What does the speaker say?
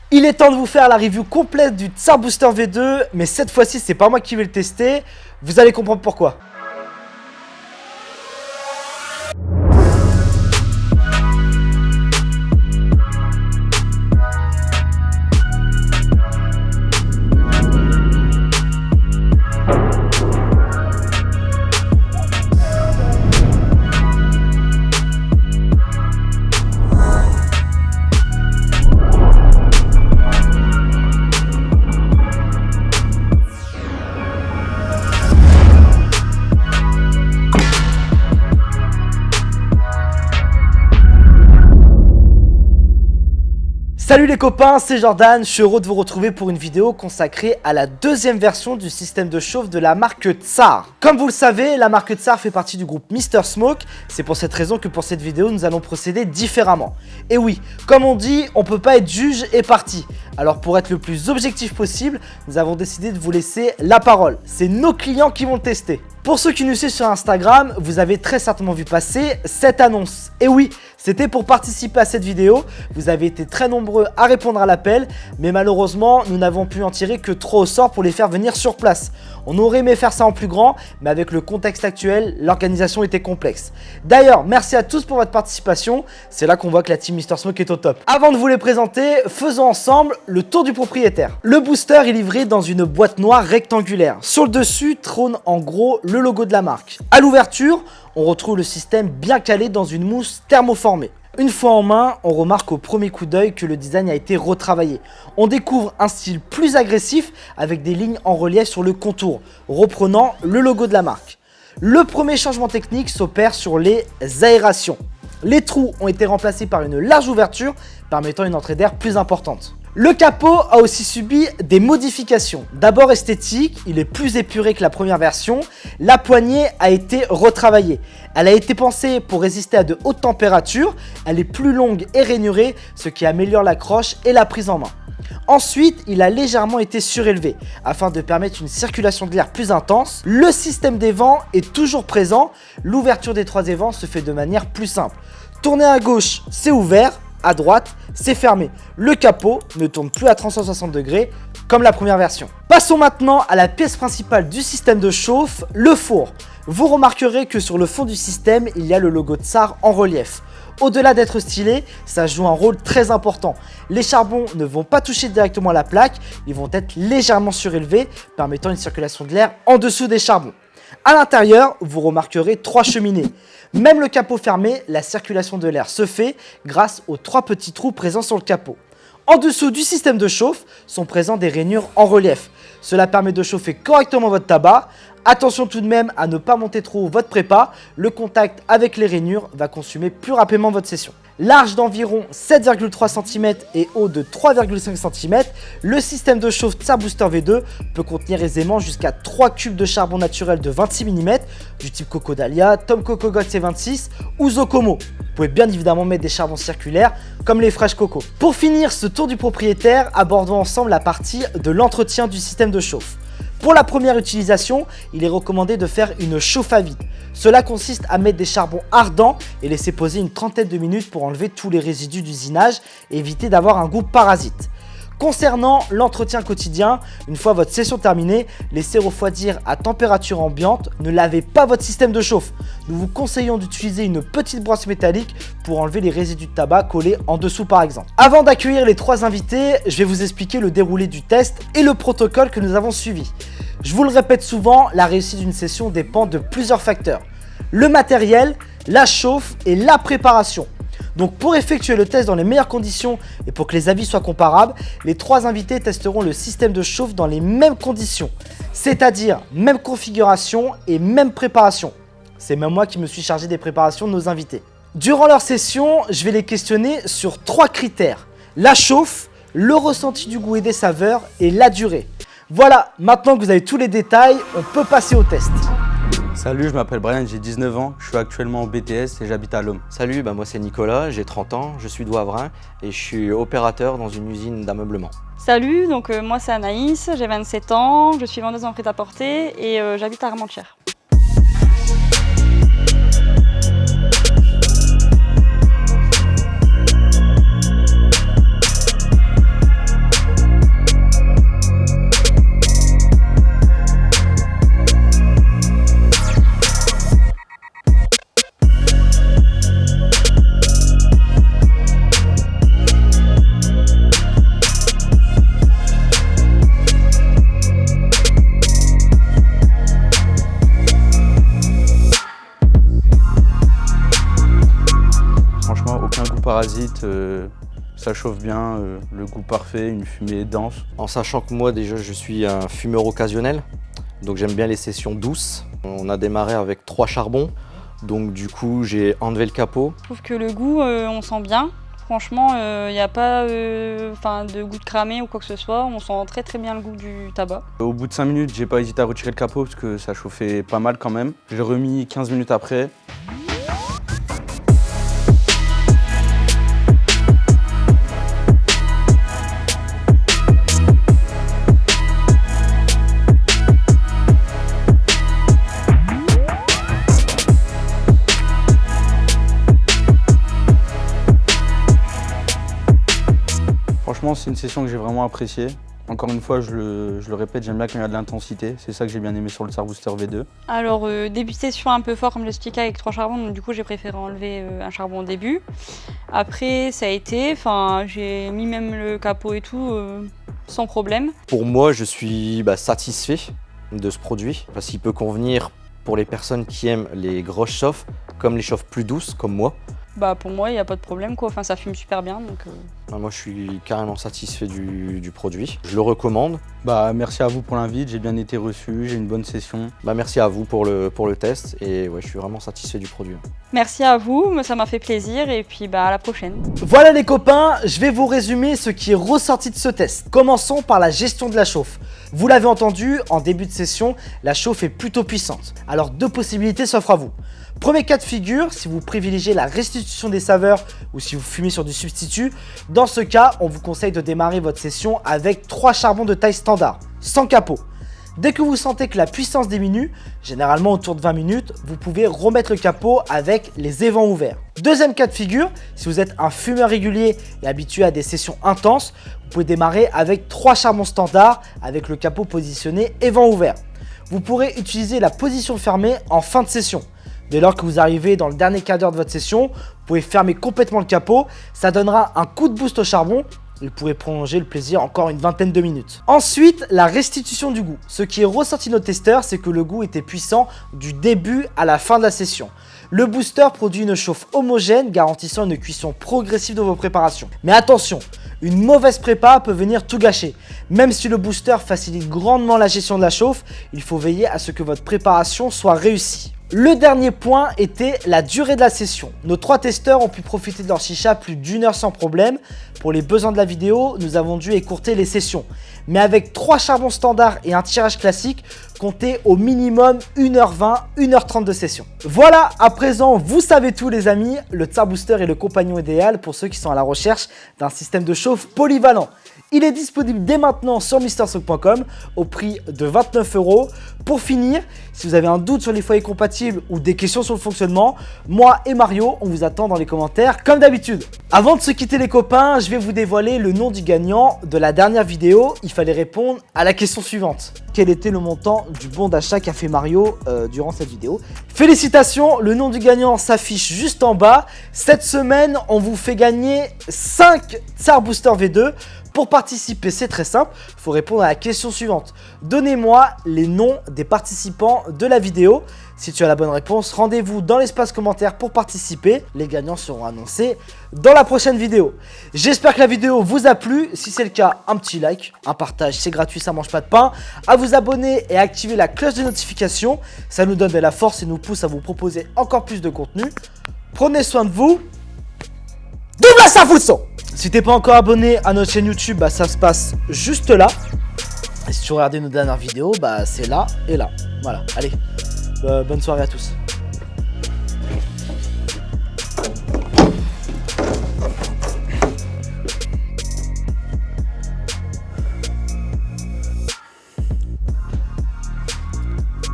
Il est temps de vous faire la review complète du Tsar Booster V2, mais cette fois-ci c'est pas moi qui vais le tester, vous allez comprendre pourquoi. Salut les copains, c'est Jordan, je suis heureux de vous retrouver pour une vidéo consacrée à la deuxième version du système de chauffe de la marque Tsar. Comme vous le savez, la marque Tsar fait partie du groupe Mr Smoke, c'est pour cette raison que pour cette vidéo nous allons procéder différemment. Et oui, comme on dit, on peut pas être juge et parti. Alors pour être le plus objectif possible, nous avons décidé de vous laisser la parole. C'est nos clients qui vont le tester. Pour ceux qui nous suivent sur Instagram, vous avez très certainement vu passer cette annonce. Et oui, c'était pour participer à cette vidéo. Vous avez été très nombreux à répondre à l'appel, mais malheureusement, nous n'avons pu en tirer que 3 au sort pour les faire venir sur place. On aurait aimé faire ça en plus grand, mais avec le contexte actuel, l'organisation était complexe. D'ailleurs, merci à tous pour votre participation. C'est là qu'on voit que la team Mr Smoke est au top. Avant de vous les présenter, faisons ensemble le tour du propriétaire. Le booster est livré dans une boîte noire rectangulaire. Sur le dessus trône en gros le logo de la marque. À l'ouverture, on retrouve le système bien calé dans une mousse thermoformée. Une fois en main, on remarque au premier coup d'œil que le design a été retravaillé. On découvre un style plus agressif avec des lignes en relief sur le contour, reprenant le logo de la marque. Le premier changement technique s'opère sur les aérations. Les trous ont été remplacés par une large ouverture permettant une entrée d'air plus importante. Le capot a aussi subi des modifications. D'abord esthétique, il est plus épuré que la première version. La poignée a été retravaillée. Elle a été pensée pour résister à de hautes températures. Elle est plus longue et rainurée, ce qui améliore l'accroche et la prise en main. Ensuite, il a légèrement été surélevé afin de permettre une circulation de l'air plus intense. Le système des vents est toujours présent. L'ouverture des 3 évents se fait de manière plus simple. Tourner à gauche, c'est ouvert. À droite, c'est fermé. Le capot ne tourne plus à 360 degrés comme la première version. Passons maintenant à la pièce principale du système de chauffe, le four. Vous remarquerez que sur le fond du système, il y a le logo Tsar en relief. Au-delà d'être stylé, ça joue un rôle très important. Les charbons ne vont pas toucher directement la plaque, ils vont être légèrement surélevés, permettant une circulation de l'air en dessous des charbons. À l'intérieur, vous remarquerez 3 cheminées. Même le capot fermé, la circulation de l'air se fait grâce aux 3 petits trous présents sur le capot. En dessous du système de chauffe sont présents des rainures en relief. Cela permet de chauffer correctement votre tabac. Attention tout de même à ne pas monter trop haut votre prépa. Le contact avec les rainures va consumer plus rapidement votre session. Large d'environ 7,3 cm et haut de 3,5 cm, le système de chauffe Tsar Booster V2 peut contenir aisément jusqu'à 3 cubes de charbon naturel de 26 mm du type Coco Dahlia, Tom Coco Gold C26 ou Zocomo. Vous pouvez bien évidemment mettre des charbons circulaires comme les Fresh Coco. Pour finir ce tour du propriétaire, abordons ensemble la partie de l'entretien du système de chauffe. Pour la première utilisation, il est recommandé de faire une chauffe à vide. Cela consiste à mettre des charbons ardents et laisser poser une trentaine de minutes pour enlever tous les résidus d'usinage et éviter d'avoir un goût parasite. Concernant l'entretien quotidien, une fois votre session terminée, laissez refroidir à température ambiante, ne lavez pas votre système de chauffe. Nous vous conseillons d'utiliser une petite brosse métallique pour enlever les résidus de tabac collés en dessous par exemple. Avant d'accueillir les 3 invités, je vais vous expliquer le déroulé du test et le protocole que nous avons suivi. Je vous le répète souvent, la réussite d'une session dépend de plusieurs facteurs. Le matériel, la chauffe et la préparation. Donc pour effectuer le test dans les meilleures conditions et pour que les avis soient comparables, les 3 invités testeront le système de chauffe dans les mêmes conditions, c'est-à-dire même configuration et même préparation. C'est même moi qui me suis chargé des préparations de nos invités. Durant leur session, je vais les questionner sur 3 critères. La chauffe, le ressenti du goût et des saveurs et la durée. Voilà, maintenant que vous avez tous les détails, on peut passer au test. Salut, je m'appelle Brian, j'ai 19 ans, je suis actuellement en BTS et j'habite à Lomme. Salut, moi c'est Nicolas, j'ai 30 ans, je suis d'Ouavrin et je suis opérateur dans une usine d'ameublement. Salut, moi c'est Anaïs, j'ai 27 ans, je suis vendeuse en prêt-à-porter et j'habite à Armentières. parasite, ça chauffe bien, le goût parfait, une fumée dense. En sachant que moi déjà je suis un fumeur occasionnel, donc j'aime bien les sessions douces. On a démarré avec 3 charbons, donc du coup j'ai enlevé le capot. Je trouve que le goût, on sent bien. Franchement, il n'y a pas de goût de cramé ou quoi que ce soit. On sent très très bien le goût du tabac. Au bout de 5 minutes, j'ai pas hésité à retirer le capot parce que ça chauffait pas mal quand même. Je l'ai remis 15 minutes après. Franchement, c'est une session que j'ai vraiment appréciée. Encore une fois, je le répète, j'aime bien quand il y a de l'intensité. C'est ça que j'ai bien aimé sur le Tsar Booster V2. Alors, début de session un peu fort, comme j'expliquais, avec 3 charbons. Donc, du coup, j'ai préféré enlever un charbon au début. Après, ça a été. J'ai mis même le capot et tout, sans problème. Pour moi, je suis satisfait de ce produit parce qu'il peut convenir pour les personnes qui aiment les grosses chauffes comme les chauffes plus douces, comme moi. Pour moi, il n'y a pas de problème, quoi. Ça fume super bien. Donc, Moi, je suis carrément satisfait du produit. Je le recommande. Merci à vous pour l'invite, j'ai bien été reçu, j'ai une bonne session. Merci à vous pour le test et ouais, je suis vraiment satisfait du produit. Merci à vous, ça m'a fait plaisir et puis à la prochaine. Voilà les copains, je vais vous résumer ce qui est ressorti de ce test. Commençons par la gestion de la chauffe. Vous l'avez entendu, en début de session, la chauffe est plutôt puissante. Alors 2 possibilités s'offrent à vous. Premier cas de figure, si vous privilégiez la restitution des saveurs ou si vous fumez sur du substitut, dans ce cas, on vous conseille de démarrer votre session avec 3 charbons de taille standard, sans capot. Dès que vous sentez que la puissance diminue, généralement autour de 20 minutes, vous pouvez remettre le capot avec les évents ouverts. Deuxième cas de figure, si vous êtes un fumeur régulier et habitué à des sessions intenses, vous pouvez démarrer avec 3 charbons standards avec le capot positionné évent ouvert. Vous pourrez utiliser la position fermée en fin de session. Dès lors que vous arrivez dans le dernier quart d'heure de votre session, vous pouvez fermer complètement le capot, ça donnera un coup de boost au charbon et vous pourrez prolonger le plaisir encore une vingtaine de minutes. Ensuite, la restitution du goût. Ce qui est ressorti de nos testeurs, c'est que le goût était puissant du début à la fin de la session. Le booster produit une chauffe homogène garantissant une cuisson progressive de vos préparations. Mais attention, une mauvaise prépa peut venir tout gâcher. Même si le booster facilite grandement la gestion de la chauffe, il faut veiller à ce que votre préparation soit réussie. Le dernier point était la durée de la session. Nos 3 testeurs ont pu profiter de leur chicha plus d'1 heure sans problème. Pour les besoins de la vidéo, nous avons dû écourter les sessions. Mais avec 3 charbons standards et un tirage classique, comptez au minimum 1h20, 1h30 de session. Voilà, à présent, vous savez tout les amis. Le Tsar Booster est le compagnon idéal pour ceux qui sont à la recherche d'un système de chauffe polyvalent. Il est disponible dès maintenant sur MrSock.com au prix de 29 €. Pour finir, si vous avez un doute sur les foyers compatibles ou des questions sur le fonctionnement, moi et Mario, on vous attend dans les commentaires comme d'habitude. Avant de se quitter les copains, je vais vous dévoiler le nom du gagnant de la dernière vidéo. Il fallait répondre à la question suivante. Quel était le montant du bon d'achat qu'a fait Mario durant cette vidéo? Félicitations, le nom du gagnant s'affiche juste en bas. Cette semaine, on vous fait gagner 5 Tsar Booster V2. Pour participer, c'est très simple, il faut répondre à la question suivante. Donnez-moi les noms des participants de la vidéo. Si tu as la bonne réponse, rendez-vous dans l'espace commentaire pour participer. Les gagnants seront annoncés dans la prochaine vidéo. J'espère que la vidéo vous a plu. Si c'est le cas, un petit like, un partage, c'est gratuit, ça mange pas de pain. À vous abonner et à activer la cloche de notification. Ça nous donne de la force et nous pousse à vous proposer encore plus de contenu. Prenez soin de vous. Double ça Fousson. Si t'es pas encore abonné à notre chaîne YouTube, ça se passe juste là. Et si tu regardais nos dernières vidéos, c'est là et là. Voilà, allez, bonne soirée à tous.